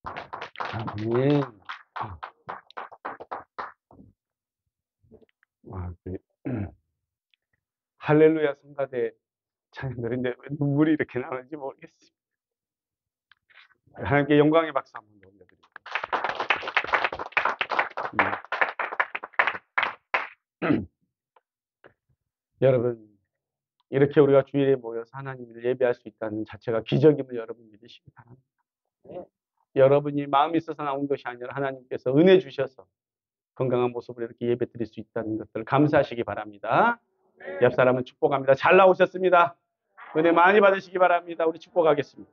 아멘. 할렐루야 성가대 찬양 드는데 왜 눈물이 이렇게 나오는지 모르겠습니다. 하나님께 영광의 박수 한번 올려드립니다. 여러분, 이렇게 우리가 주일에 모여서 하나님을 예배할 수 있다는 자체가 기적임을 여러분 믿으시기 바랍니다. 여러분이 마음이 있어서 나온 것이 아니라 하나님께서 은혜 주셔서 건강한 모습으로 이렇게 예배 드릴 수 있다는 것들을 감사하시기 바랍니다. 옆 사람은 축복합니다. 잘 나오셨습니다. 은혜 많이 받으시기 바랍니다. 우리 축복하겠습니다.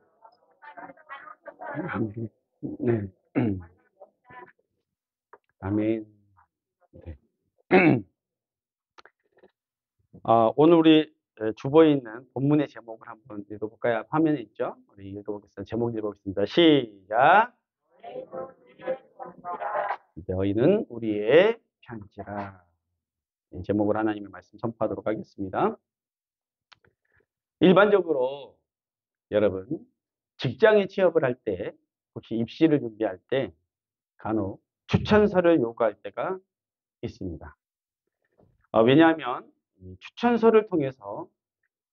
네. 아멘. 네. 오늘 우리 주보에 있는 본문의 제목을 한번 읽어볼까요? 화면에 있죠? 우리 읽어보겠습니다. 제목 읽어보겠습니다. 시작. 너희는 우리의 편지라. 이 제목을 하나님의 말씀 선포하도록 하겠습니다. 일반적으로 여러분 직장에 취업을 할 때, 혹시 입시를 준비할 때 간혹 추천서를 요구할 때가 있습니다. 왜냐하면 추천서를 통해서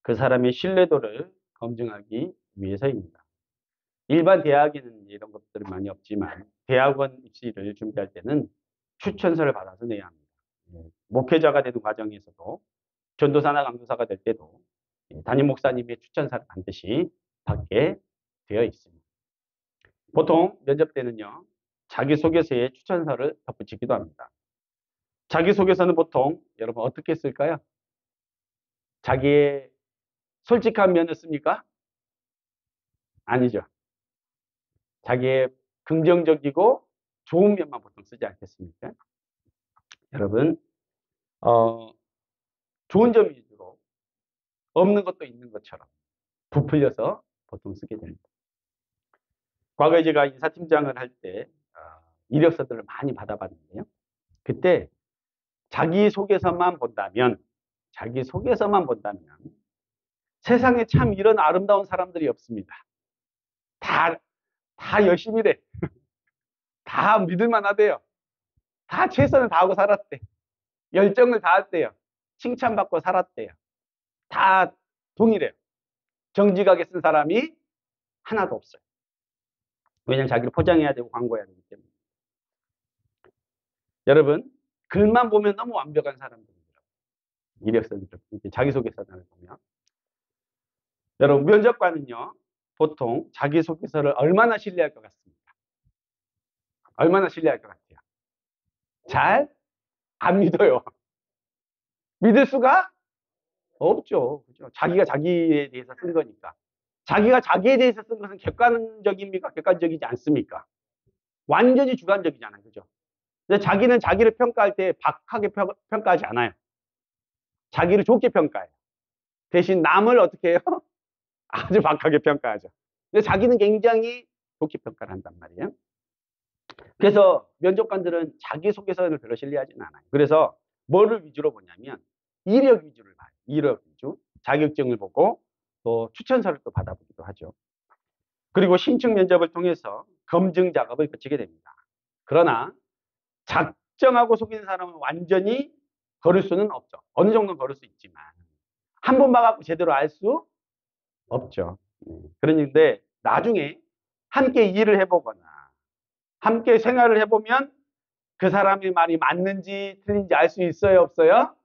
그 사람의 신뢰도를 검증하기 위해서입니다. 일반 대학에는 이런 것들은 많이 없지만 대학원 입시를 준비할 때는 추천서를 받아서 내야 합니다. 목회자가 되는 과정에서도, 전도사나 강도사가 될 때도 담임 목사님의 추천서를 반드시 받게 되어 있습니다. 보통 면접 때는요, 자기소개서에 추천서를 덧붙이기도 합니다. 자기소개서는 보통 여러분 어떻게 쓸까요? 자기의 솔직한 면을 씁니까? 아니죠. 자기의 긍정적이고 좋은 면만 보통 쓰지 않겠습니까? 여러분, 좋은 점 위주로 없는 것도 있는 것처럼 부풀려서 보통 쓰게 됩니다. 과거에 제가 인사팀장을 할 때 이력서들을 많이 받아봤는데요. 그때 자기소개서만 본다면 세상에 참 이런 아름다운 사람들이 없습니다. 다 열심히 해. 다 믿을만하대요. 다 최선을 다하고 살았대. 열정을 다했대요. 칭찬받고 살았대요. 다 동일해요. 정직하게 쓴 사람이 하나도 없어요. 왜냐하면 자기를 포장해야 되고 광고해야 되기 때문에. 여러분, 글만 보면 너무 완벽한 사람들입니다. 이력서들, 자기소개서를 보면. 여러분, 면접관은요, 보통 자기소개서를 얼마나 신뢰할 것 같습니까? 얼마나 신뢰할 것 같아요? 잘 안 믿어요. 믿을 수가 없죠. 그죠? 자기가 자기에 대해서 쓴 거니까. 자기가 자기에 대해서 쓴 것은 객관적입니까? 객관적이지 않습니까? 완전히 주관적이잖아요. 그죠? 근데 자기는 자기를 평가할 때 박하게 평가하지 않아요. 자기를 좋게 평가해요. 대신 남을 어떻게 해요? 아주 박하게 평가하죠. 근데 자기는 굉장히 좋게 평가를 한단 말이에요. 그래서 면접관들은 자기소개서를 별로 신뢰하지는 않아요. 그래서 뭐를 위주로 보냐면 이력 위주를 봐요. 이력 위주. 자격증을 보고 또 추천서를 또 받아보기도 하죠. 그리고 신청 면접을 통해서 검증 작업을 거치게 됩니다. 그러나 작정하고 속이는 사람은 완전히 거를 수는 없죠. 어느 정도는 거를 수 있지만 한 번 봐갖고 제대로 알 수 없죠. 그런데 나중에 함께 일을 해보거나 함께 생활을 해보면 그 사람의 말이 맞는지 틀린지 알 수 있어요, 없어요?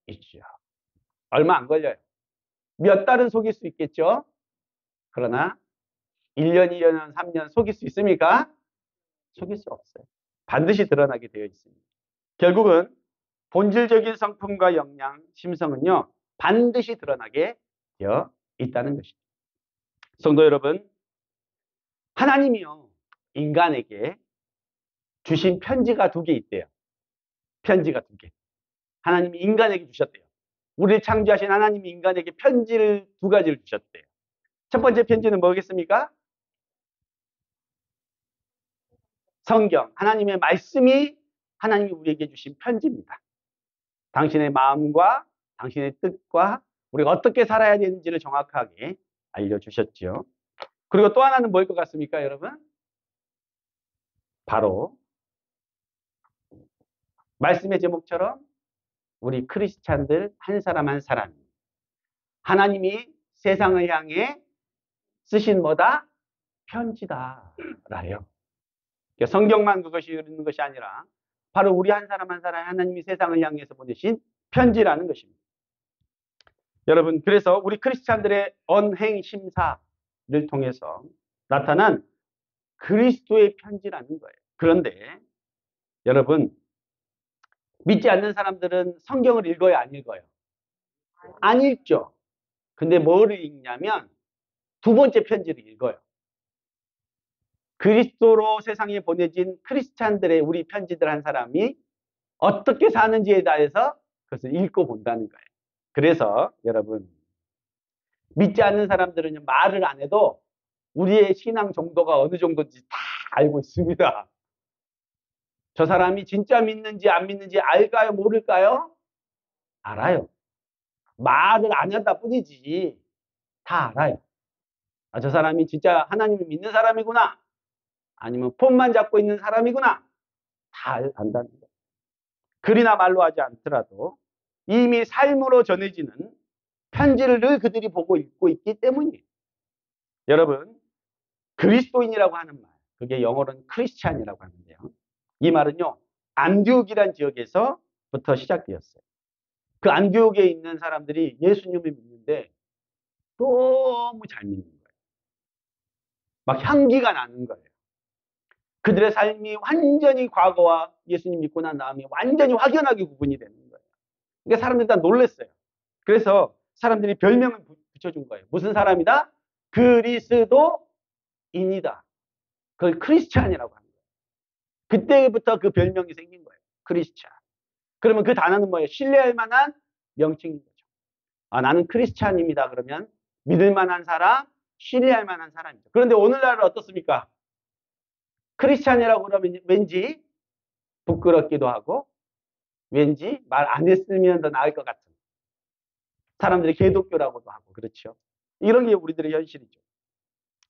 있죠. 얼마 안 걸려요. 몇 달은 속일 수 있겠죠. 그러나 1년, 2년, 3년 속일 수 있습니까? 속일 수 없어요. 반드시 드러나게 되어 있습니다. 결국은 본질적인 성품과 역량, 심성은요, 반드시 드러나게 되어 있다는 것이죠. 성도 여러분, 하나님이요, 인간에게 주신 편지가 2개 있대요. 편지가 2개. 하나님이 인간에게 주셨대요. 우리를 창조하신 하나님이 인간에게 편지를 2가지를 주셨대요. 첫 번째 편지는 뭐겠습니까? 성경, 하나님의 말씀이 하나님이 우리에게 주신 편지입니다. 당신의 마음과 당신의 뜻과 우리가 어떻게 살아야 되는지를 정확하게 알려주셨죠. 그리고 또 하나는 뭐일 것 같습니까, 여러분? 바로 말씀의 제목처럼 우리 크리스찬들 한 사람 한 사람 하나님이 세상을 향해 쓰신 뭐다? 편지다. 라요. 성경만 그것이 있는 것이 아니라 바로 우리 한 사람 한 사람 하나님이 세상을 향해서 보내신 편지라는 것입니다. 여러분, 그래서 우리 크리스찬들의 언행 심사를 통해서 나타난 그리스도의 편지라는 거예요. 그런데 여러분, 믿지 않는 사람들은 성경을 읽어요, 안 읽어요? 안 읽죠. 근데 뭐를 읽냐면 두 번째 편지를 읽어요. 그리스도로 세상에 보내진 크리스찬들의 우리 편지들 한 사람이 어떻게 사는지에 대해서 그것을 읽고 본다는 거예요. 그래서 여러분, 믿지 않는 사람들은 말을 안 해도 우리의 신앙 정도가 어느 정도인지 다 알고 있습니다. 저 사람이 진짜 믿는지 안 믿는지 알까요? 모를까요? 알아요. 말을 안 한다 뿐이지 다 알아요. 아, 저 사람이 진짜 하나님을 믿는 사람이구나. 아니면 폰만 잡고 있는 사람이구나. 다 안다는 거예요. 글이나 말로 하지 않더라도 이미 삶으로 전해지는 편지를 늘 그들이 보고 읽고 있기 때문이에요. 여러분, 그리스도인이라고 하는 말, 그게 영어로는 크리스찬이라고 하는데요. 이 말은요, 안디옥이란 지역에서부터 시작되었어요. 그 안디옥에 있는 사람들이 예수님을 믿는데 너무 잘 믿는 거예요. 막 향기가 나는 거예요. 그들의 삶이 완전히 과거와 예수님 믿고 난 다음에 완전히 확연하게 구분이 되는 거예요. 그러니까 사람들이 다 놀랐어요. 그래서 사람들이 별명을 붙여준 거예요. 무슨 사람이다? 그리스도인이다. 그걸 크리스찬이라고 하는 거예요. 그때부터 그 별명이 생긴 거예요. 크리스찬. 그러면 그 단어는 뭐예요? 신뢰할 만한 명칭인 거죠. 아, 나는 크리스찬입니다. 그러면 믿을 만한 사람, 신뢰할 만한 사람이죠. 그런데 오늘날은 어떻습니까? 크리스찬이라고 그러면 왠지 부끄럽기도 하고 왠지 말 안 했으면 더 나을 것 같은 사람들이 개독교라고도 하고 그렇죠. 이런 게 우리들의 현실이죠.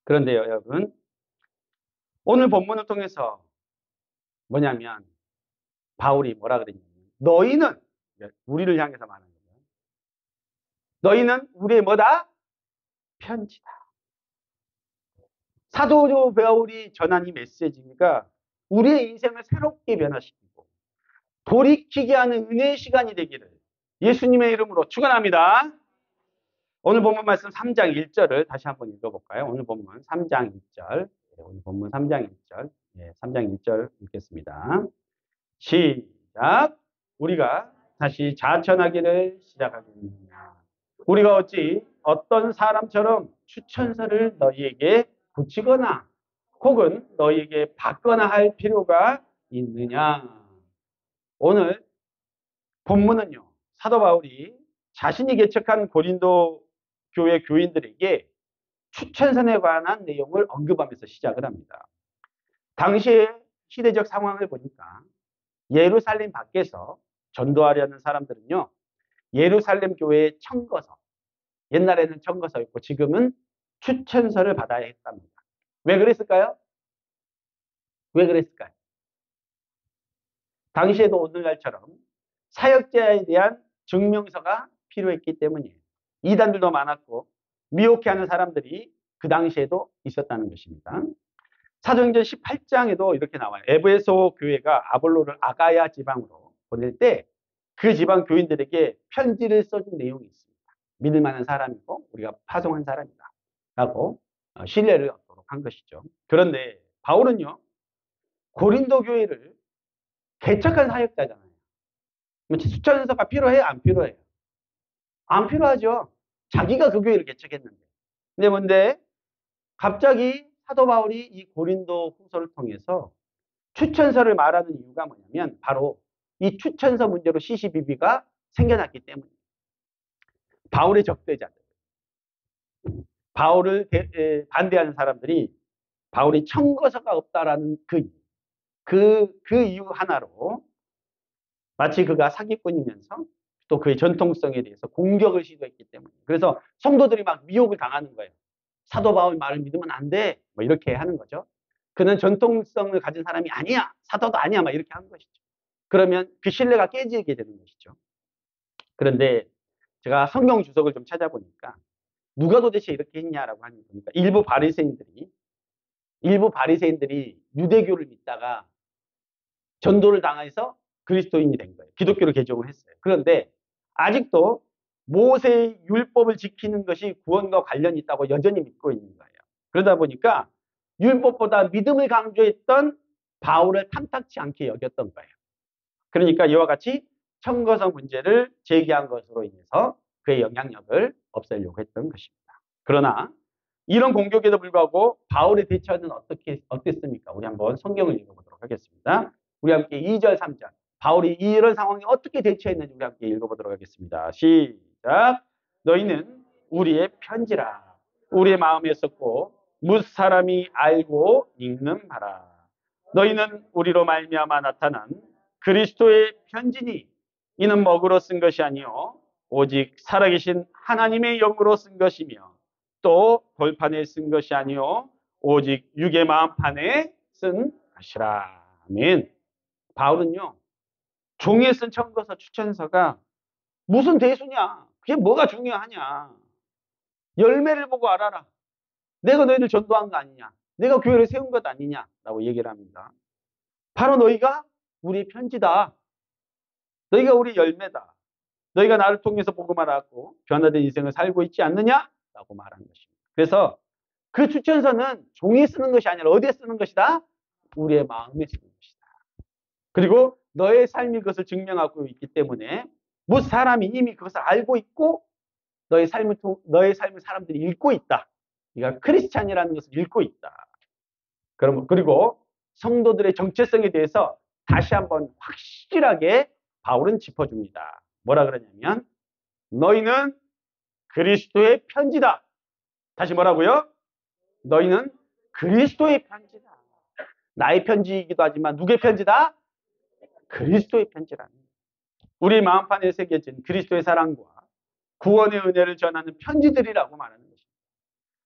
그런데요, 여러분, 오늘 본문을 통해서 뭐냐면 바울이 뭐라 그랬냐면 너희는 우리를 향해서 말하는 거예요. 너희는 우리의 뭐다? 편지다. 사도 바울이 전한 이 메시지가 우리의 인생을 새롭게 변화시키고 돌이키게 하는 은혜의 시간이 되기를 예수님의 이름으로 축원합니다. 오늘 본문 말씀 3장 1절을 다시 한번 읽어볼까요? 오늘 본문 3장 1절. 오늘 본문 3장 1절. 3장 1절 읽겠습니다. 시작. 우리가 다시 자천하기를 시작하겠느냐. 우리가 어찌 어떤 사람처럼 추천서를 너희에게 붙이거나 혹은 너희에게 받거나 할 필요가 있느냐. 오늘 본문은요. 사도 바울이 자신이 개척한 고린도 교회 교인들에게 추천선에 관한 내용을 언급하면서 시작을 합니다. 당시의 시대적 상황을 보니까 예루살렘 밖에서 전도하려는 사람들은요. 예루살렘 교회의 청거서, 옛날에는 청거서였고 지금은 추천서를 받아야 했답니다. 왜 그랬을까요? 왜 그랬을까요? 당시에도 오늘날처럼 사역자에 대한 증명서가 필요했기 때문이에요. 이단들도 많았고 미혹해하는 사람들이 그 당시에도 있었다는 것입니다. 사도행전 18장에도 이렇게 나와요. 에베소 교회가 아볼로를 아가야 지방으로 보낼 때 그 지방 교인들에게 편지를 써준 내용이 있습니다. 믿을 만한 사람이고 우리가 파송한 사람이다 라고 신뢰를 얻도록 한 것이죠. 그런데 바울은요. 고린도 교회를 개척한 사역자잖아요. 추천서가 필요해요? 안 필요해요? 안 필요하죠. 자기가 그 교회를 개척했는데. 근데 뭔데? 갑자기 사도 바울이 이 고린도 후서를 통해서 추천서를 말하는 이유가 뭐냐면 바로 이 추천서 문제로 시시비비가 생겨났기 때문이에요. 바울의 적대자들. 바울을 반대하는 사람들이 바울이 청거서가 없다라는 그 이유 하나로 마치 그가 사기꾼이면서 또 그의 전통성에 대해서 공격을 시도했기 때문에 그래서 성도들이 막 미혹을 당하는 거예요. 사도 바울 말을 믿으면 안 돼. 뭐 이렇게 하는 거죠. 그는 전통성을 가진 사람이 아니야. 사도도 아니야. 막 이렇게 한 것이죠. 그러면 그 신뢰가 깨지게 되는 것이죠. 그런데 제가 성경 주석을 좀 찾아보니까 누가 도대체 이렇게 했냐라고 하는 거니까 일부 바리새인들이 유대교를 믿다가 전도를 당해서 그리스도인이 된 거예요. 기독교를 개종을 했어요. 그런데 아직도 모세의 율법을 지키는 것이 구원과 관련이 있다고 여전히 믿고 있는 거예요. 그러다 보니까 율법보다 믿음을 강조했던 바울을 탐탁치 않게 여겼던 거예요. 그러니까 이와 같이 청거서 문제를 제기한 것으로 인해서 그의 영향력을 없애려고 했던 것입니다. 그러나 이런 공격에도 불구하고 바울의 대처는 어땠습니까? 우리 한번 성경을 읽어보도록 하겠습니다. 우리 함께 2절, 3절. 바울이 이런 상황에 어떻게 대처했는지 우리 함께 읽어보도록 하겠습니다. 시작. 너희는 우리의 편지라. 우리의 마음에 썼고 뭇 사람이 알고 읽는 바라. 너희는 우리로 말미암아 나타난 그리스도의 편지니 이는 먹으로 쓴 것이 아니요 오직 살아계신 하나님의 영으로 쓴 것이며 또 돌판에 쓴 것이 아니요 오직 육의 마음판에 쓴 것이라. 아멘. 바울은요 종이에 쓴 청거서 추천서가 무슨 대수냐, 그게 뭐가 중요하냐, 열매를 보고 알아라, 내가 너희들 전도한 거 아니냐, 내가 교회를 세운 것 아니냐라고 얘기를 합니다. 바로 너희가 우리의 편지다, 너희가 우리 열매다, 너희가 나를 통해서 복음을 알았고 변화된 인생을 살고 있지 않느냐라고 말한 것입니다. 그래서 그 추천서는 종이에 쓰는 것이 아니라 어디에 쓰는 것이다? 우리의 마음에 쓰는 것이다. 그리고 너의 삶이 그것을 증명하고 있기 때문에 뭐 사람이 이미 그것을 알고 있고 너의 삶을 사람들이 읽고 있다. 네가 크리스찬이라는 것을 읽고 있다. 그리고 성도들의 정체성에 대해서 다시 한번 확실하게 바울은 짚어줍니다. 뭐라 그러냐면 너희는 그리스도의 편지다. 다시 뭐라고요? 너희는 그리스도의 편지다. 나의 편지이기도 하지만 누구의 편지다? 그리스도의 편지라는 거예요. 우리 마음판에 새겨진 그리스도의 사랑과 구원의 은혜를 전하는 편지들이라고 말하는 것입니다.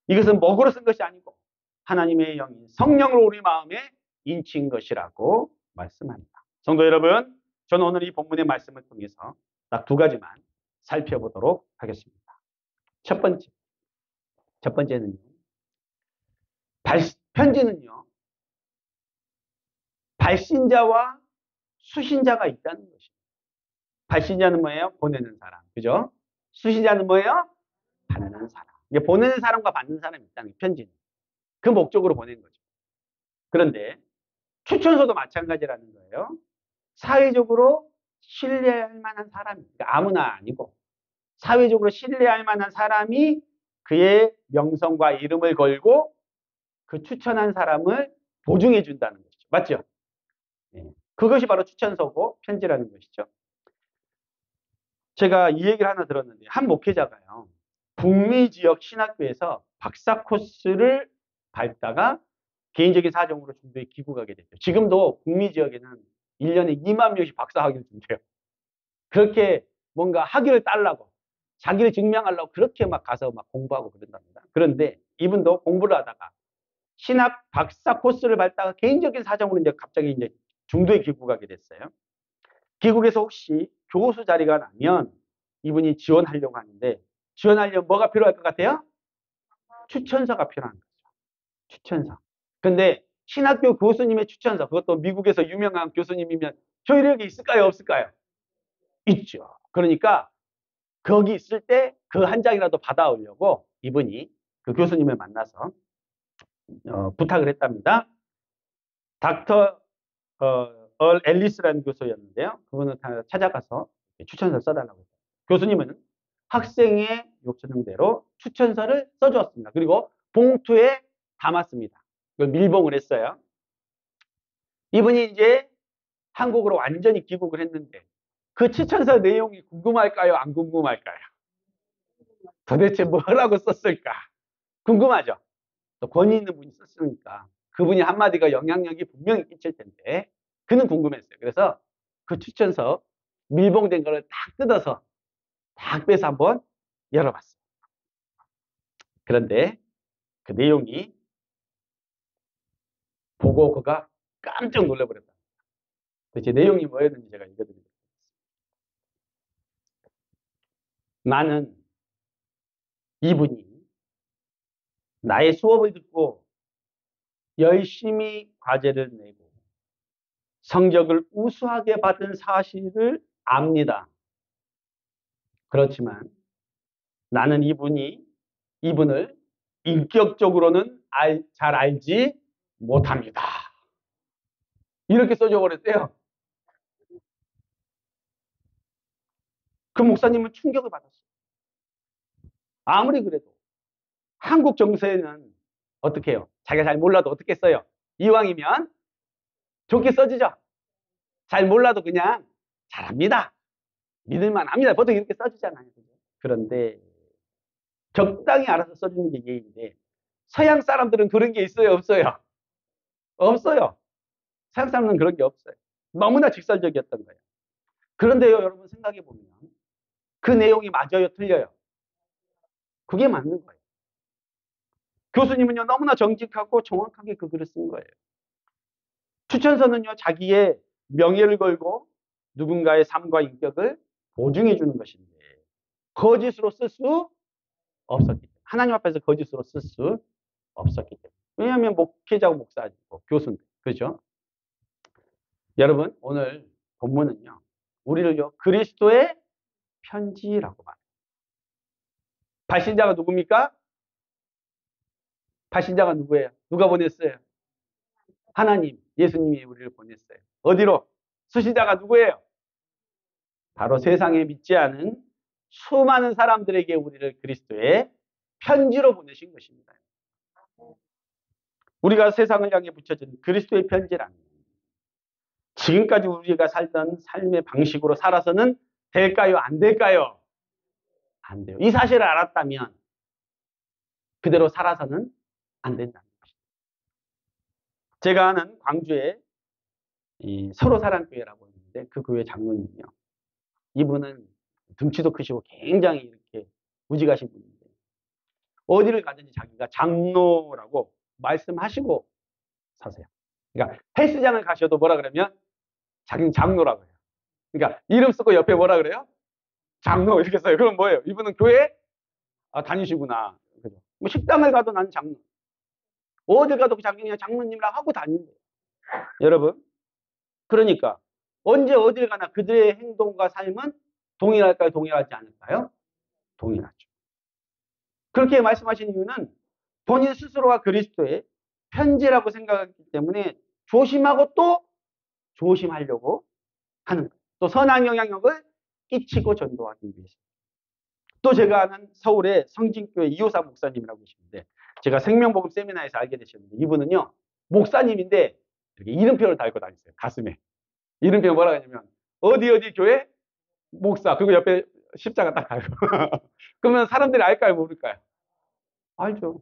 이것은 먹으로 쓴 것이 아니고 하나님의 영인 성령으로 우리 마음에 인친 것이라고 말씀합니다. 성도 여러분, 저는 오늘 이 본문의 말씀을 통해서 딱 두 가지만 살펴보도록 하겠습니다. 첫 번째는요. 편지는요. 발신자와 수신자가 있다는 것입니다. 발신자는 뭐예요? 보내는 사람. 그죠? 수신자는 뭐예요? 받는 사람. 이게 보내는 사람과 받는 사람이 있다는 편지는. 그 목적으로 보낸 거죠. 그런데 추천서도 마찬가지라는 거예요. 사회적으로 신뢰할 만한 사람이, 그러니까 아무나 아니고 사회적으로 신뢰할 만한 사람이 그의 명성과 이름을 걸고 그 추천한 사람을 보증해 준다는 것이죠. 맞죠? 네. 그것이 바로 추천서고 편지라는 것이죠. 제가 이 얘기를 하나 들었는데 한 목회자가요. 북미 지역 신학교에서 박사 코스를 밟다가 개인적인 사정으로 중도에 귀국하게 됐죠. 지금도 북미 지역에는 1년에 2만 명씩 박사 학위를 준대요. 그렇게 뭔가 학위를 따려고 자기를 증명하려고 그렇게 막 가서 막 공부하고 그런답니다. 그런데 이분도 공부를 하다가 신학 박사 코스를 밟다가 개인적인 사정으로 이제 갑자기 이제 중도에 귀국하게 됐어요. 귀국에서 혹시 교수 자리가 나면 이분이 지원하려고 하는데 지원하려면 뭐가 필요할 것 같아요? 추천서가 필요한 거죠. 추천서. 근데 신학교 교수님의 추천서, 그것도 미국에서 유명한 교수님이면 효력이 있을까요? 없을까요? 있죠. 그러니까 거기 있을 때 그 한 장이라도 받아오려고 이분이 그 교수님을 만나서 부탁을 했답니다. 닥터 얼 앨리스라는 교수였는데요. 그분을 찾아가서 추천서를 써달라고 했어요. 교수님은 학생의 요청대로 추천서를 써주었습니다. 그리고 봉투에 담았습니다. 그걸 밀봉을 했어요. 이분이 이제 한국으로 완전히 귀국을 했는데 그 추천서 내용이 궁금할까요? 안 궁금할까요? 도대체 뭐라고 썼을까? 궁금하죠? 또 권위 있는 분이 썼으니까 그분이 한마디가 영향력이 분명히 끼칠 텐데 그는 궁금했어요. 그래서 그 추천서 밀봉된 거를 딱 뜯어서 딱 빼서 한번 열어봤어요. 그런데 그 내용이 보고 그가 깜짝 놀라버렸다. 도대체 내용이 뭐였는지 제가 읽어드리겠습니다. 나는 이분이 나의 수업을 듣고 열심히 과제를 내고 성적을 우수하게 받은 사실을 압니다. 그렇지만 나는 이분을 인격적으로는 잘 알지 못합니다. 이렇게 써줘 버렸대요. 그 목사님은 충격을 받았어요. 아무리 그래도 한국 정서에는 어떻게 해요? 자기가 잘 몰라도 어떻게 써요? 이왕이면 좋게 써주죠. 잘 몰라도 그냥 잘합니다. 믿을만 합니다. 보통 이렇게 써주잖아요. 그런데 적당히 알아서 써주는 게 예의인데 서양 사람들은 그런 게 있어요? 없어요? 없어요. 서양 사람은 그런 게 없어요. 너무나 직설적이었던 거예요. 그런데요, 여러분 생각해 보면 그 내용이 맞아요, 틀려요? 그게 맞는 거예요. 교수님은요, 너무나 정직하고 정확하게 그 글을 쓴 거예요. 추천서는요, 자기의 명예를 걸고 누군가의 삶과 인격을 보증해 주는 것인데 거짓으로 쓸 수 없었기 때문에 하나님 앞에서 거짓으로 쓸 수 없었기 때문에 왜냐하면 목회자고 목사고 교수인데 그렇죠? 여러분 오늘 본문은요 우리를요 그리스도의 편지라고 말해요. 발신자가 누굽니까? 발신자가 누구예요? 누가 보냈어요? 하나님, 예수님이 우리를 보냈어요. 어디로? 수신자가 누구예요? 바로 세상에 믿지 않은 수많은 사람들에게 우리를 그리스도의 편지로 보내신 것입니다. 우리가 세상을 향해 붙여진 그리스도의 편지라는 지금까지 우리가 살던 삶의 방식으로 살아서는 될까요? 안 될까요? 안 돼요. 이 사실을 알았다면 그대로 살아서는 안 된다는 것입니다. 제가 아는 광주에 이 서로사랑교회라고 있는데 그 교회 장로님이요. 이분은 등치도 크시고 굉장히 이렇게 무지가신 분인데 어디를 가든지 자기가 장로라고 말씀하시고 사세요. 그러니까 헬스장을 가셔도 뭐라 그러면 자기는 장로라고 해요. 그러니까 이름 쓰고 옆에 뭐라 그래요? 장로 이렇게 써요. 그럼 뭐예요? 이분은 교회 다니시구나. 그죠? 뭐 식당을 가도 나는 장로. 어딜 가도 그냥 장로님이랑 하고 다닌대요. 여러분, 그러니까 언제 어딜 가나 그들의 행동과 삶은 동일할까요? 동일하지 않을까요? 동일하죠. 그렇게 말씀하신 이유는 본인 스스로가 그리스도의 편지라고 생각했기 때문에 조심하고 또 조심하려고 하는 거예요. 또 선한 영향력을 끼치고 전도하기 위해서. 또 제가 아는 서울의 성진교회 이호사 목사님이라고 계시는데 제가 생명복음 세미나에서 알게 되셨는데 이분은요 목사님인데 이렇게 이름표를 달고 다니세요. 가슴에. 이름표 뭐라고 하냐면 어디 교회 목사 그리고 옆에 십자가 딱 달고 그러면 사람들이 알까요 모를까요? 알죠.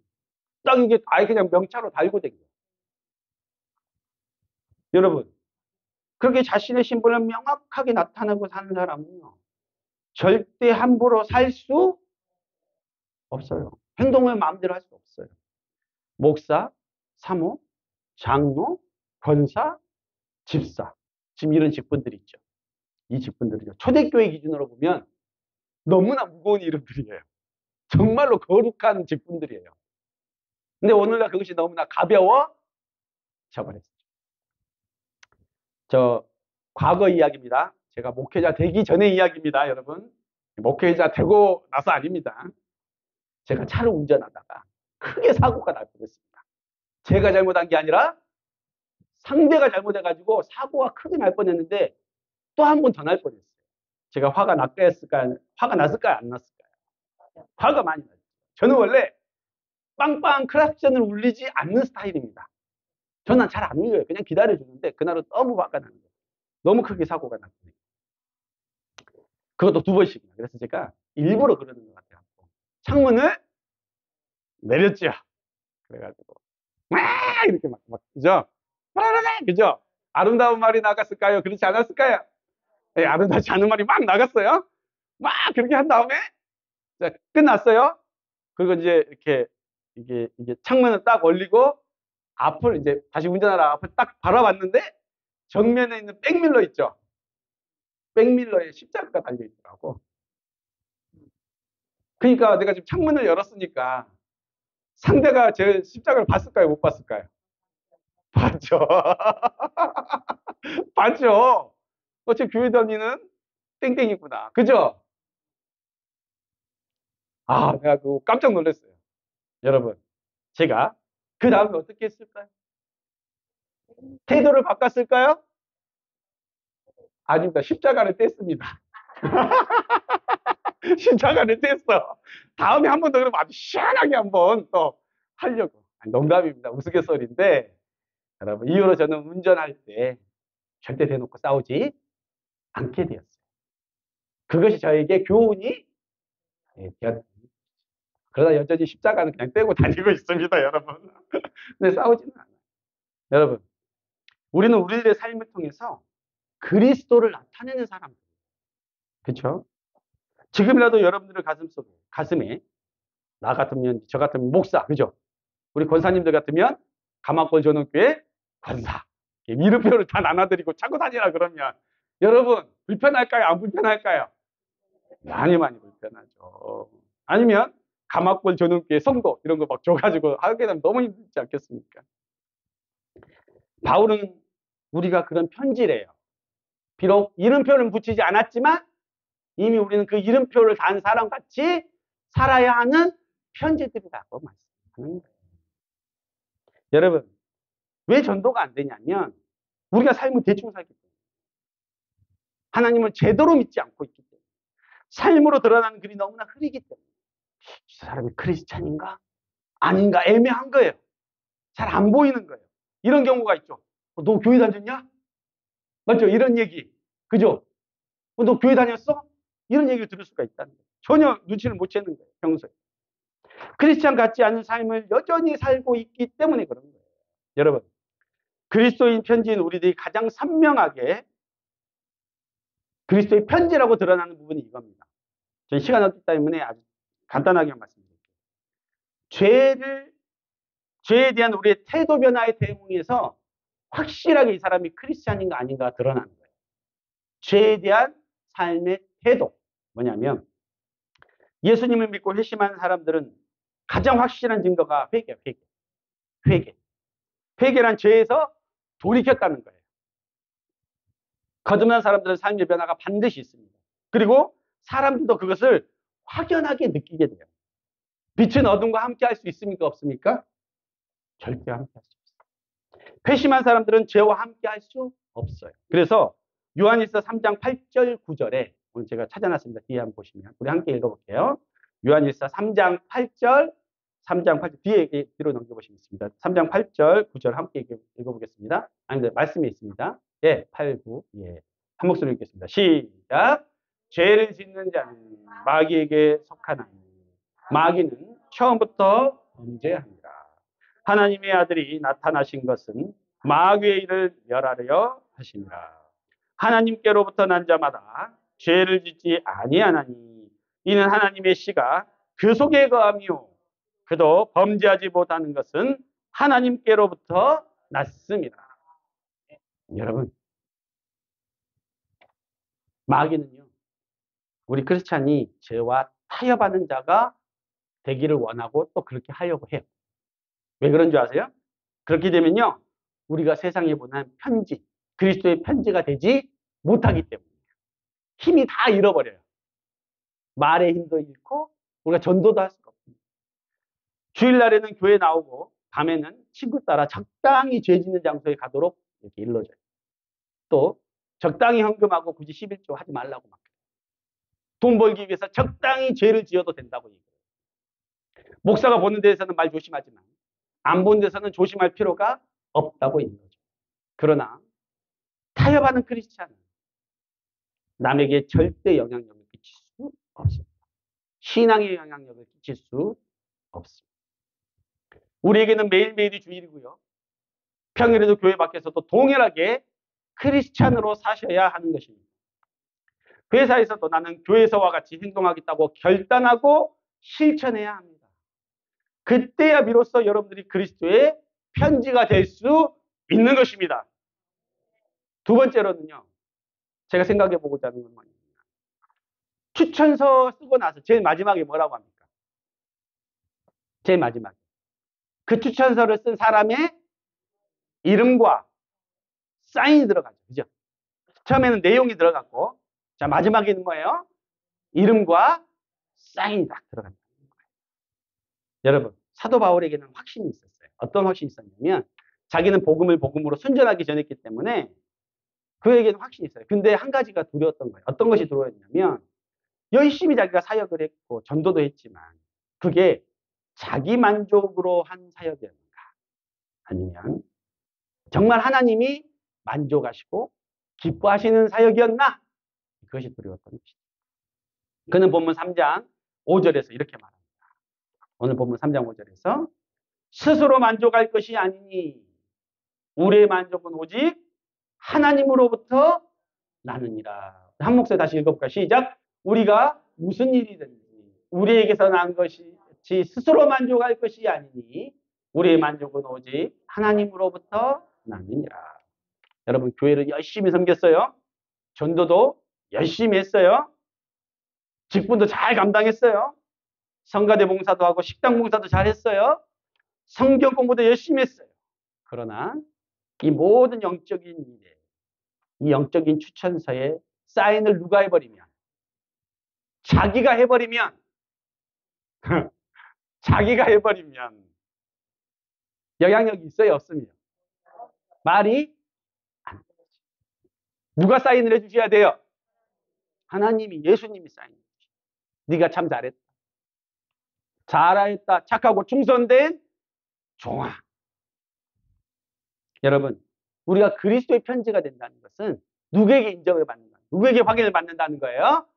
딱 이게 아예 그냥 명차로 달고 댕겨요. 여러분 그렇게 자신의 신분을 명확하게 나타내고 사는 사람은요 절대 함부로 살 수 없어요. 행동을 마음대로 할 수 없어요. 목사, 사모, 장로, 권사, 집사. 지금 이런 직분들이 있죠. 이 직분들이요. 초대교회 기준으로 보면 너무나 무거운 이름들이에요. 정말로 거룩한 직분들이에요. 근데 오늘날 그것이 너무나 가벼워져 버렸어요. 저 과거 이야기입니다. 제가 목회자 되기 전의 이야기입니다, 여러분. 목회자 되고 나서 아닙니다. 제가 차를 운전하다가 크게 사고가 날 뻔했습니다. 제가 잘못한 게 아니라 상대가 잘못해가지고 사고가 크게 날 뻔했는데 또 한 번 더 날 뻔했어요. 제가 화가 났을까요? 화가 났을까요? 안 났을까요? 화가 많이 났어요. 저는 원래 빵빵 크락션을 울리지 않는 스타일입니다. 저는 잘 안 울려요. 그냥 기다려주는데 그날은 너무 화가 나는 거예요. 너무 크게 사고가 났어요. 그것도 2번씩이나. 그래서 제가 일부러 그러는 것 같아요. 창문을 내렸죠. 그래가지고 막 이렇게 막 그죠? 그죠? 아름다운 말이 나갔을까요? 그렇지 않았을까요? 네, 아름답지 않은 말이 막 나갔어요. 막 그렇게 한 다음에 자, 끝났어요. 그리고 이제 이렇게 이게 창문을 딱 올리고 앞을 이제 다시 운전하라 앞을 딱 바라봤는데 정면에 있는 백밀러 있죠. 백밀러에 십자가가 달려 있더라고. 그러니까 내가 지금 창문을 열었으니까 상대가 제 십자가를 봤을까요? 못 봤을까요? 봤죠. 봤죠. 어째 교회 다니는 땡땡이구나. 그죠? 아, 내가 그 깜짝 놀랐어요. 여러분, 제가 그 다음에 어떻게 했을까요? 태도를 바꿨을까요? 아닙니다. 십자가를 뗐습니다. 십자가를 뗐어. 다음에 한 번 더 그러면 아주 시원하게 한번 또 하려고. 아니, 농담입니다. 우스갯소리인데, 여러분, 이후로 저는 운전할 때 절대 대놓고 싸우지 않게 되었어요. 그것이 저에게 교훈이 되었. 그러다 여전히 십자가는 그냥 떼고 다니고 있습니다, 여러분. 근데 싸우지는 않아요. 여러분, 우리는 우리들의 삶을 통해서 그리스도를 나타내는 사람들. 그렇죠? 지금이라도 여러분들의 가슴에 나 같으면 저 같으면 목사, 그죠? 우리 권사님들 같으면 가마골 전원교회 권사. 이름표를 다 나눠드리고 차고 다니라 그러면 여러분 불편할까요? 안 불편할까요? 많이 불편하죠. 아니면 가마골 전원교회 성도 이런 거 막 줘가지고 하게 되면 너무 힘들지 않겠습니까? 바울은 우리가 그런 편지래요. 비록 이름표는 붙이지 않았지만 이미 우리는 그 이름표를 단 사람같이 살아야 하는 편지들이라고 말씀하는 거예요. 여러분, 왜 전도가 안 되냐면 우리가 삶을 대충 살기 때문에 하나님을 제대로 믿지 않고 있기 때문에 삶으로 드러나는 글이 너무나 흐리기 때문에 저 사람이 크리스찬인가? 아닌가? 애매한 거예요. 잘 안 보이는 거예요. 이런 경우가 있죠. 너 교회 다녔냐? 맞죠? 이런 얘기. 그죠? 너 교회 다녔어? 이런 얘기를 들을 수가 있다는 거예요. 전혀 눈치를 못 채는 거예요. 평소에. 크리스찬 같지 않은 삶을 여전히 살고 있기 때문에 그런 거예요. 여러분, 그리스도인 편지인 우리들이 가장 선명하게 그리스도의 편지라고 드러나는 부분이 이겁니다. 저는 시간 없기 때문에 아주 간단하게 말씀드릴게요. 죄에 대한 우리의 태도 변화의 대응에서 확실하게 이 사람이 크리스찬인가 아닌가 드러나는 거예요. 죄에 대한 삶의 태도. 뭐냐면 예수님을 믿고 회심하는 사람들은 가장 확실한 증거가 회개예요. 회개. 회개란 죄에서 돌이켰다는 거예요. 거듭난 사람들은 삶의 변화가 반드시 있습니다. 그리고 사람들도 그것을 확연하게 느끼게 돼요. 빛은 어둠과 함께 할 수 있습니까? 없습니까? 절대 함께 할 수 없어요. 회심한 사람들은 죄와 함께 할 수 없어요. 그래서 요한일서 3장 8절 9절에 오늘 제가 찾아놨습니다. 뒤에 한번 보시면 우리 함께 읽어볼게요. 요한일서 3장 8절 뒤로 넘겨보시면 있습니다. 3장 8절 9절 함께 읽어보겠습니다. 아니, 말씀에 있습니다. 예, 8, 9. 예. 한 목소리 읽겠습니다. 시작. 죄를 짓는 자는 마귀에게 속하나니 마귀는 처음부터 범죄합니다. 하나님의 아들이 나타나신 것은 마귀의 일을 멸하려 하십니다. 하나님께로부터 난 자마다 죄를 짓지 아니하나니 이는 하나님의 씨가 그 속에 거하며 그도 범죄하지 못하는 것은 하나님께로부터 났습니다. 여러분, 마귀는요, 우리 크리스찬이 죄와 타협하는 자가 되기를 원하고 또 그렇게 하려고 해요. 왜 그런 줄 아세요? 그렇게 되면요, 우리가 세상에 보낸 편지, 그리스도의 편지가 되지 못하기 때문이에요. 힘이 다 잃어버려요. 말의 힘도 잃고 우리가 전도도 할 수가 없습니다. 주일날에는 교회 나오고 밤에는 친구 따라 적당히 죄 짓는 장소에 가도록 이렇게 일러줘요. 또 적당히 헌금하고 굳이 11조 하지 말라고 막 돈 벌기 위해서 적당히 죄를 지어도 된다고 얘기해요. 목사가 보는 데에서는 말 조심하지만 안 보는 데서는 조심할 필요가 없다고 얘기해요. 그러나 타협하는 크리스찬은 남에게 절대 영향력을 끼칠 수 없습니다. 신앙에 영향력을 끼칠 수 없습니다. 우리에게는 매일매일이 주일이고요. 평일에도 교회 밖에서도 동일하게 크리스찬으로 사셔야 하는 것입니다. 회사에서도 나는 교회에서와 같이 행동하겠다고 결단하고 실천해야 합니다. 그때야 비로소 여러분들이 그리스도의 편지가 될 수 있는 것입니다. 두 번째로는요, 제가 생각해 보고자 하는 건 뭐냐면, 추천서 쓰고 나서 제일 마지막에 뭐라고 합니까? 제일 마지막에. 그 추천서를 쓴 사람의 이름과 사인이 들어가죠. 그죠? 처음에는 내용이 들어갔고, 자, 마지막에는 뭐예요? 이름과 사인이 딱 들어간다. 여러분, 사도 바울에게는 확신이 있었어요. 어떤 확신이 있었냐면, 자기는 복음을 복음으로 순전하게 전했기 때문에 그에게는 확신이 있어요. 근데 한 가지가 두려웠던 거예요. 어떤 것이 두려웠냐면, 열심히 자기가 사역을 했고, 전도도 했지만, 그게 자기 만족으로 한 사역이었는가? 아니면, 정말 하나님이 만족하시고, 기뻐하시는 사역이었나? 그것이 두려웠던 것이죠. 그는 본문 3장 5절에서 이렇게 말합니다. 오늘 본문 3장 5절에서 스스로 만족할 것이 아니니 우리의 만족은 오직 하나님으로부터 나느니라. 한 목소리 다시 읽어볼까? 시작. 우리가 무슨 일이든지 우리에게서 난 것이 스스로 만족할 것이 아니니 우리의 만족은 오직 하나님으로부터 나느니라. 여러분, 교회를 열심히 섬겼어요. 전도도 열심히 했어요. 직분도 잘 감당했어요. 성가대 봉사도 하고 식당 봉사도 잘했어요. 성경 공부도 열심히 했어요. 그러나 이 모든 영적인 일에, 이 영적인 추천서에 사인을 누가 해버리면, 자기가 해버리면 자기가 해버리면 영향력이 있어요, 없습니요? 말이 안 되죠. 누가 사인을 해주셔야 돼요? 하나님이, 예수님이 사인을 해주셔요. 네가 참 잘했다. 잘했다. 착하고 충성된 종아. 여러분, 우리가 그리스도의 편지가 된다는 것은 누구에게 인정을 받는다, 누구에게 확인을 받는다는 거예요?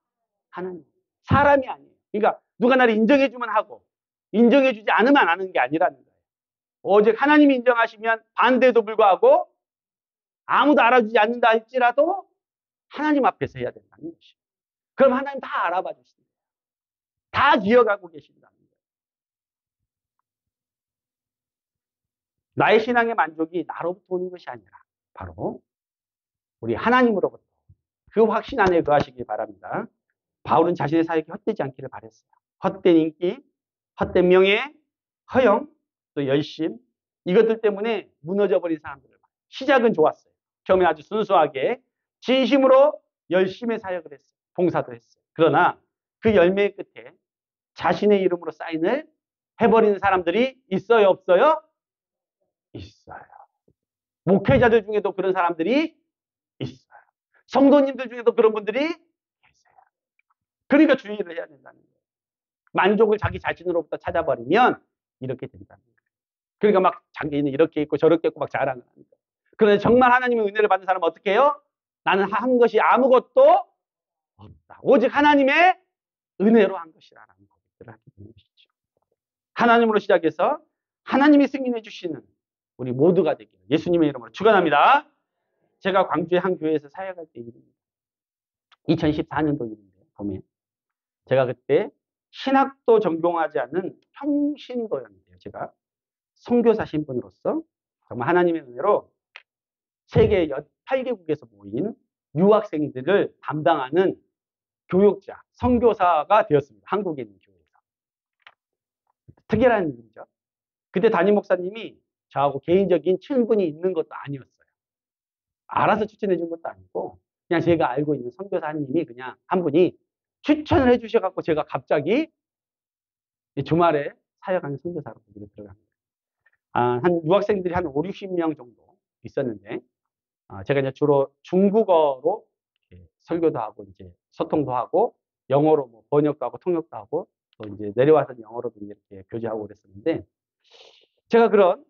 하나님. 사람이 아니에요. 그러니까 누가 나를 인정해주면 하고 인정해주지 않으면 안 하는 게 아니라는 거예요. 오직 하나님이 인정하시면 반대에도 불구하고 아무도 알아주지 않는다 할지라도 하나님 앞에서 해야 된다는 것이죠. 그럼 하나님 다 알아봐 주신다. 다 기억하고 계신다는 거예요. 나의 신앙의 만족이 나로부터 오는 것이 아니라 바로 우리 하나님으로부터, 그 확신 안에 거하시기 바랍니다. 바울은 자신의 사역이 헛되지 않기를 바랬어요. 헛된 인기, 헛된 명예, 허영, 또 열심, 이것들 때문에 무너져버린 사람들을 봐요. 시작은 좋았어요. 처음에 아주 순수하게 진심으로 열심히 사역을 했어요. 봉사도 했어요. 그러나 그 열매의 끝에 자신의 이름으로 사인을 해버리는 사람들이 있어요, 없어요? 있어요. 목회자들 중에도 그런 사람들이 있어요. 성도님들 중에도 그런 분들이 계세요. 그러니까 주의를 해야 된다는 거예요. 만족을 자기 자신으로부터 찾아버리면 이렇게 된다는 거예요. 그러니까 막 자기는 이렇게 있고 저렇게 있고 막 자랑을 합니다. 그런데 정말 하나님의 은혜를 받는 사람은 어떻게 해요? 나는 한 것이 아무것도 없다. 오직 하나님의 은혜로 한 것이라는 고백들을 하게 되는 것이죠. 하나님으로 시작해서 하나님이 승인해 주시는 우리 모두가 되기를 예수님의 이름으로 축원합니다. 제가 광주의 한 교회에서 사역할 때 일입니다. 2014년도 일인데 봄에 제가 그때 신학도 전공하지 않는 평신도였는데요. 제가 선교사 신분으로서 정말 하나님의 은혜로 세계 8개국에서 모인 유학생들을 담당하는 교육자, 선교사가 되었습니다. 한국에 있는 교회에서. 특별한 일이죠. 그때 담임 목사님이 저하고 개인적인 친분이 있는 것도 아니었어요. 알아서 추천해 준 것도 아니고 그냥 제가 알고 있는 선교사님이 그냥 한 분이 추천을 해 주셔갖고 제가 갑자기 주말에 사역하는 선교사로 거기로 들어갑니다. 한 유학생들이 한 5, 60명 정도 있었는데 제가 이제 주로 중국어로 설교도 하고 이제 소통도 하고 영어로 뭐 번역도 하고 통역도 하고 또 이제 내려와서 영어로도 이렇게 교제하고 그랬었는데 제가 그런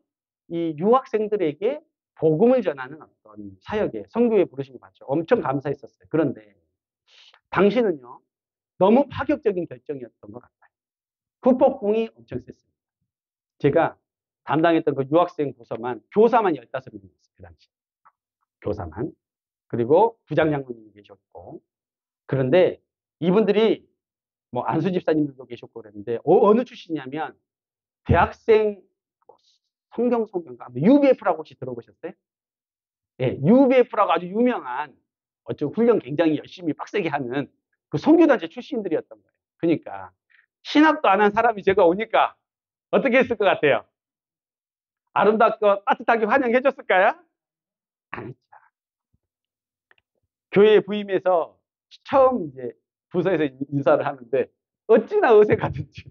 이 유학생들에게 복음을 전하는 어떤 사역에 선교에 부르심을 받죠. 엄청 감사했었어요. 그런데 당시는요 너무 파격적인 결정이었던 것 같아요. 후폭풍이 엄청 셌습니다. 제가 담당했던 그 유학생 부서만 교사만 15명이었어요. 그 당시. 교사만. 그리고 부장 장로님이 계셨고. 그런데 이분들이 뭐 안수 집사님들도 계셨고 그랬는데 어느 출신이냐면 대학생 성경 소견가, UBF라고 혹시 들어보셨어요? 예, UBF라고 아주 유명한 어쩌고 훈련 굉장히 열심히 빡세게 하는 그 선교단체 출신들이었던 거예요. 그러니까 신학도 안 한 사람이 제가 오니까 어떻게 했을 것 같아요? 아름답고 따뜻하게 환영해 줬을까요? 아니죠. 교회에 부임해서 처음 이제 부서에서 인사를 하는데 어찌나 어색하든지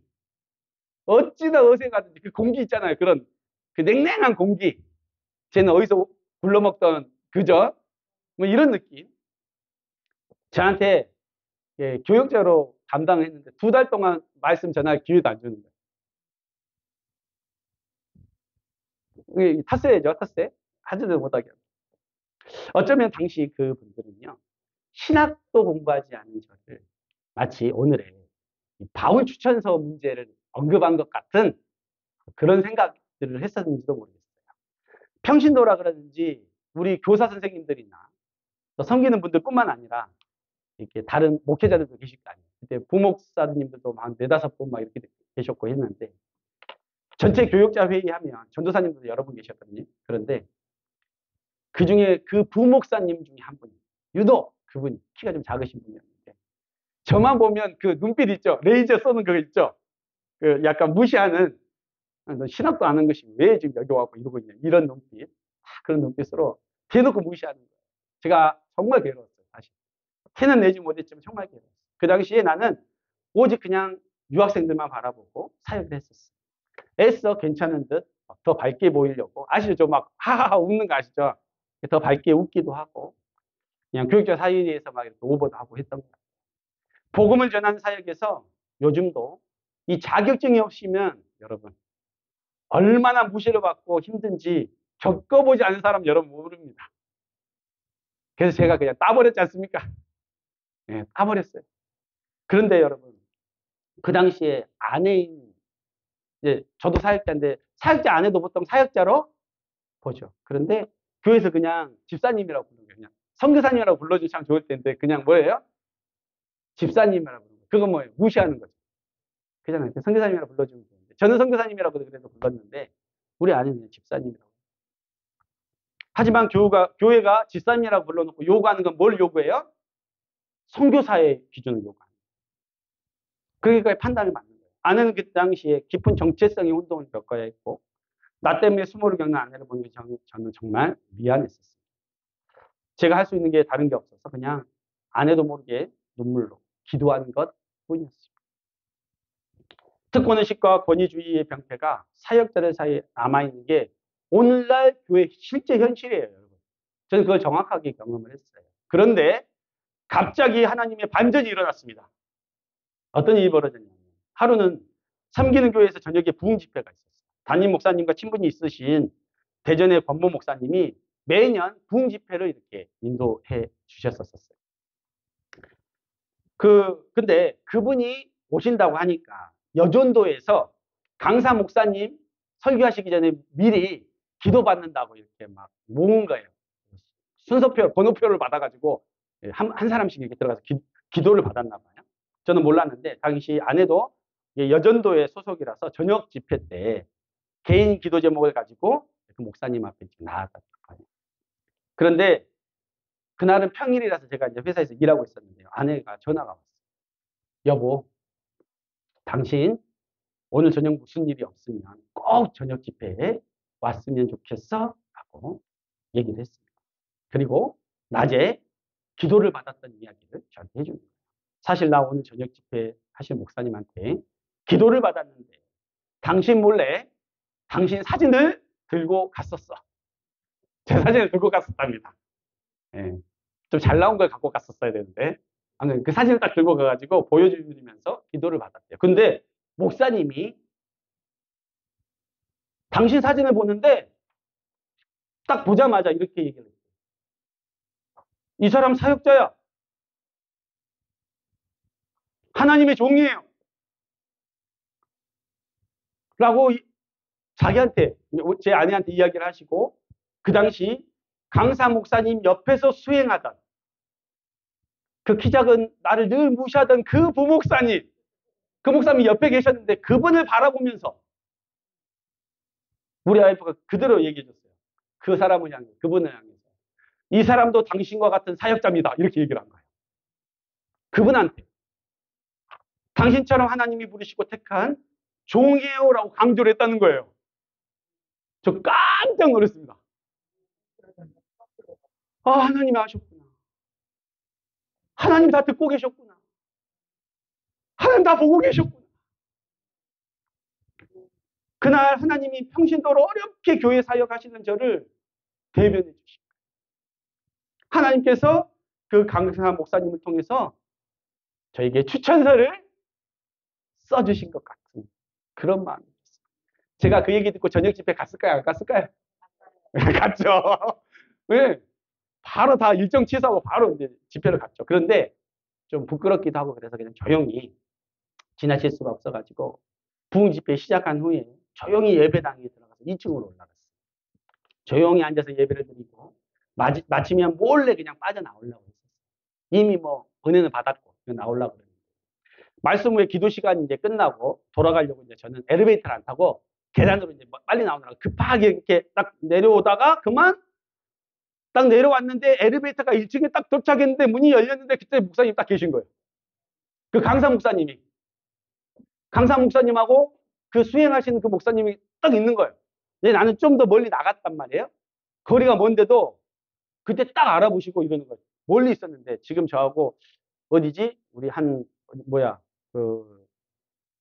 그 공기 있잖아요. 그런 그 냉랭한 공기. 쟤는 어디서 굴러먹던 그저 뭐 이런 느낌. 저한테 예, 교육자로 담당했는데 2달 동안 말씀 전할 기회도 안 주는 거예요. 탔어야죠, 탔어요. 하지도 못하게. 어쩌면 당시 그 분들은요, 신학도 공부하지 않은 저를 마치 오늘의 바울 추천서 문제를 언급한 것 같은 그런 생각들을 했었는지도 모르겠어요. 평신도라 그러든지 우리 교사 선생님들이나 또 섬기는 분들뿐만 아니라 이렇게 다른 목회자들도 계실 거 아니에요. 그때 부목사님들도 한 4-5분 막 이렇게 계셨고 했는데 전체 교육자 회의하면 전도사님들도 여러 분 계셨거든요. 그런데 그 중에 그 부목사님 중에 한 분이 유독 그분이 키가 좀 작으신 분이었는데 저만 보면 그 눈빛 있죠. 레이저 쏘는 그거 있죠. 그 약간 무시하는 너 신학도 안 한 것이 왜 지금 여기 와서 이러고 있냐. 이런 눈빛. 그런 눈빛으로 대놓고 무시하는 거예요. 제가 정말 괴로웠어요. 사실. 티는 내지 못했지만 정말 괴로웠어요. 그 당시에 나는 오직 그냥 유학생들만 바라보고 사역을 했었어요. 애써 괜찮은 듯 더 밝게 보이려고. 아시죠? 막 하하하 웃는 거 아시죠? 더 밝게 웃기도 하고 그냥 교육자 사이에서 막 이렇게 오버도 하고 했던 거예요. 복음을 전하는 사역에서 요즘도 이 자격증이 없으면 여러분 얼마나 무시를 받고 힘든지 겪어보지 않은 사람 여러분 모릅니다. 그래서 제가 그냥 따버렸지 않습니까? 네, 따버렸어요. 그런데 여러분 그 당시에 아내인 이제 저도 사역자인데 사역자 아내도 보통 사역자로 보죠. 그런데 교회에서 그냥 집사님이라고 부르는 거예요. 그냥 선교사님이라고 불러주면 참 좋을 텐데 그냥 뭐예요? 집사님이라고 부르는 거예요. 그건 뭐예요? 무시하는 거죠. 그잖아요. 선교사님이라고 불러주면 되는데 저는 선교사님이라고 그래도 불렀는데 우리 아내는 그냥 집사님이라고. 하지만 교회가 집사님이라고 불러놓고 요구하는 건 뭘 요구해요? 선교사의 기준을 요구하는 거예요. 그러니까 판단을 맞는 거예요. 아내는 그 당시에 깊은 정체성의 운동을 겪어야 했고 나 때문에 수모를 겪는 아내를 보는 게 저는 정말 미안했었어요. 제가 할 수 있는 게 다른 게 없어서 그냥 아내도 모르게 눈물로 기도하는 것 뿐이었습니다. 특권의식과 권위주의의 병폐가 사역자들 사이에 남아있는 게 오늘날 교회 실제 현실이에요. 여러분. 저는 그걸 정확하게 경험을 했어요. 그런데 갑자기 하나님의 반전이 일어났습니다. 어떤 일이 벌어졌냐면 하루는 섬기는 교회에서 저녁에 부흥 집회가 있었어요. 담임 목사님과 친분이 있으신 대전의 권모 목사님이 매년 부흥 집회를 이렇게 인도해 주셨었어요. 근데 그분이 오신다고 하니까 여전도에서 강사 목사님 설교하시기 전에 미리 기도받는다고 이렇게 막 모은 거예요. 순서표, 번호표를 받아가지고 한 사람씩 이렇게 들어가서 기도를 받았나 봐요. 저는 몰랐는데 당시 아내도 여전도의 소속이라서 저녁 집회 때 개인 기도 제목을 가지고 그 목사님 앞에 나아갔던 거예요. 그런데 그날은 평일이라서 제가 이제 회사에서 일하고 있었는데요. 아내가 전화가 왔어요. 여보, 당신 오늘 저녁 무슨 일이 없으면 꼭 저녁 집회에 왔으면 좋겠어? 라고 얘기를 했습니다. 그리고 낮에 기도를 받았던 이야기를 저한테 해준 거예요. 사실 나 오늘 저녁 집회 하실 목사님한테 기도를 받았는데 당신 몰래 당신 사진을 들고 갔었어. 제 사진을 들고 갔었답니다. 예. 좀 잘 나온 걸 갖고 갔었어야 되는데 그 사진을 딱 들고 가가지고 보여주면서 기도를 받았대요. 근데 목사님이 당신 사진을 보는데 딱 보자마자 이렇게 얘기를 했어요. 이 사람 사역자야. 하나님의 종이에요. 라고 자기한테, 제 아내한테 이야기를 하시고 그 당시 강사 목사님 옆에서 수행하던 그 키 작은 나를 늘 무시하던 그 부목사님, 그 목사님이 옆에 계셨는데 그분을 바라보면서 우리 와이프가 그대로 얘기해 줬어요. 그 사람을 향해, 그분을 향해서. 이 사람도 당신과 같은 사역자입니다. 이렇게 얘기를 한 거예요. 그분한테. 당신처럼 하나님이 부르시고 택한 종이에요라고 강조를 했다는 거예요. 저 깜짝 놀랐습니다. 아, 하나님이 하셨구나. 하나님 다 듣고 계셨구나. 하나님 다 보고 계셨구나. 그날 하나님이 평신도로 어렵게 교회 사역하시는 저를 대변해 주신 거예요. 하나님께서 그 강성한 목사님을 통해서 저에게 추천서를 써주신 것 같은 그런 마음이었어요. 제가 그 얘기 듣고 저녁 집회 갔을까요? 안 갔을까요? 갔죠. 왜? 바로 다 일정 취소하고 바로 이제 집회를 갔죠. 그런데 좀 부끄럽기도 하고 그래서 그냥 조용히 지나칠 수가 없어가지고 부흥 집회 시작한 후에 조용히 예배당에 들어가서 2층으로 올라갔어요. 조용히 앉아서 예배를 드리고 마치면 몰래 그냥 빠져나오려고 했었어요. 이미 뭐 은혜는 받았고 나오려고 그랬는데 말씀 후에 기도 시간이 이제 끝나고 돌아가려고 이제 저는 엘리베이터를 안 타고 계단으로 이제 빨리 나오느라고 급하게 이렇게 딱 내려오다가 그만 딱 내려왔는데 엘리베이터가 1층에 딱 도착했는데 문이 열렸는데 그때 목사님 딱 계신 거예요. 그 강사 목사님이. 강사 목사님하고 그 수행하시는 그 목사님이 딱 있는 거예요. 근데 나는 좀 더 멀리 나갔단 말이에요. 거리가 먼데도 그때 딱 알아보시고 이러는 거예요. 멀리 있었는데 지금 저하고 어디지? 우리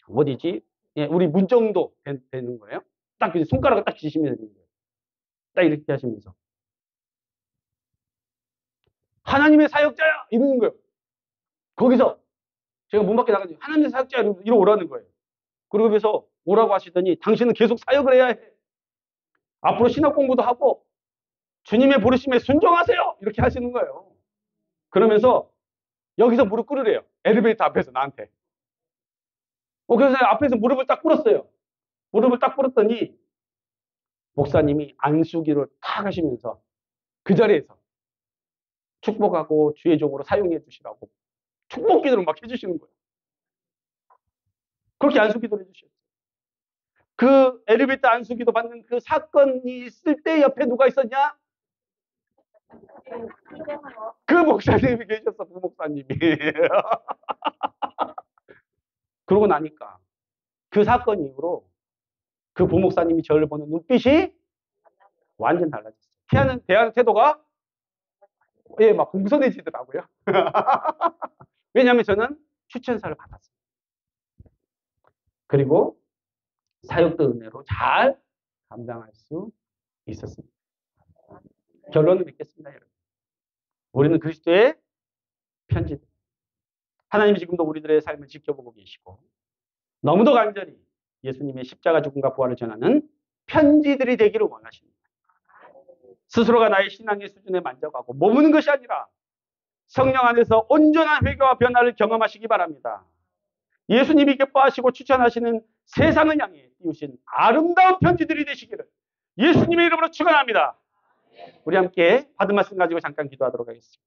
어디지? 예, 우리 문 정도 되는 거예요. 딱 손가락을 딱 쥐시면 되는 거예요. 딱 이렇게 하시면서. 하나님의 사역자야! 이러는 거예요. 거기서 제가 문 밖에 나가서 하나님의 사역자야! 이러고 오라는 거예요. 그러면서 오라고 하시더니 당신은 계속 사역을 해야 해. 앞으로 신학 공부도 하고 주님의 부르심에 순종하세요! 이렇게 하시는 거예요. 그러면서 여기서 무릎 꿇으래요. 엘리베이터 앞에서 나한테. 그래서 앞에서 무릎을 딱 꿇었어요. 무릎을 딱 꿇었더니 목사님이 안수기를 탁 하시면서 그 자리에서 축복하고 주의 종으로 사용해 주시라고 축복 기도를 막 해주시는 거예요. 그렇게 안수 기도를 해주셨어요. 그 엘리베이터 안수 기도 받는 그 사건이 있을 때 옆에 누가 있었냐? 그 목사님이 계셨어. 그 목사님이. 그러고 나니까 그 사건 이후로 그 부목사님이 저를 보는 눈빛이 완전 달라졌어요. 대하는 태도가 예, 막 공손해지더라고요. 왜냐하면 저는 추천사를 받았어요. 그리고 사역도 은혜로 잘 감당할 수 있었습니다. 결론을 맺겠습니다, 여러분. 우리는 그리스도의 편지들. 하나님이 지금도 우리들의 삶을 지켜보고 계시고 너무도 간절히 예수님의 십자가 죽음과 부활을 전하는 편지들이 되기를 원하십니다. 스스로가 나의 신앙의 수준에 만족하고 머무는 것이 아니라 성령 안에서 온전한 회개와 변화를 경험하시기 바랍니다. 예수님이 기뻐하시고 추천하시는 세상을 향해 띄우신 아름다운 편지들이 되시기를 예수님의 이름으로 축원합니다. 우리 함께 받은 말씀 가지고 잠깐 기도하도록 하겠습니다.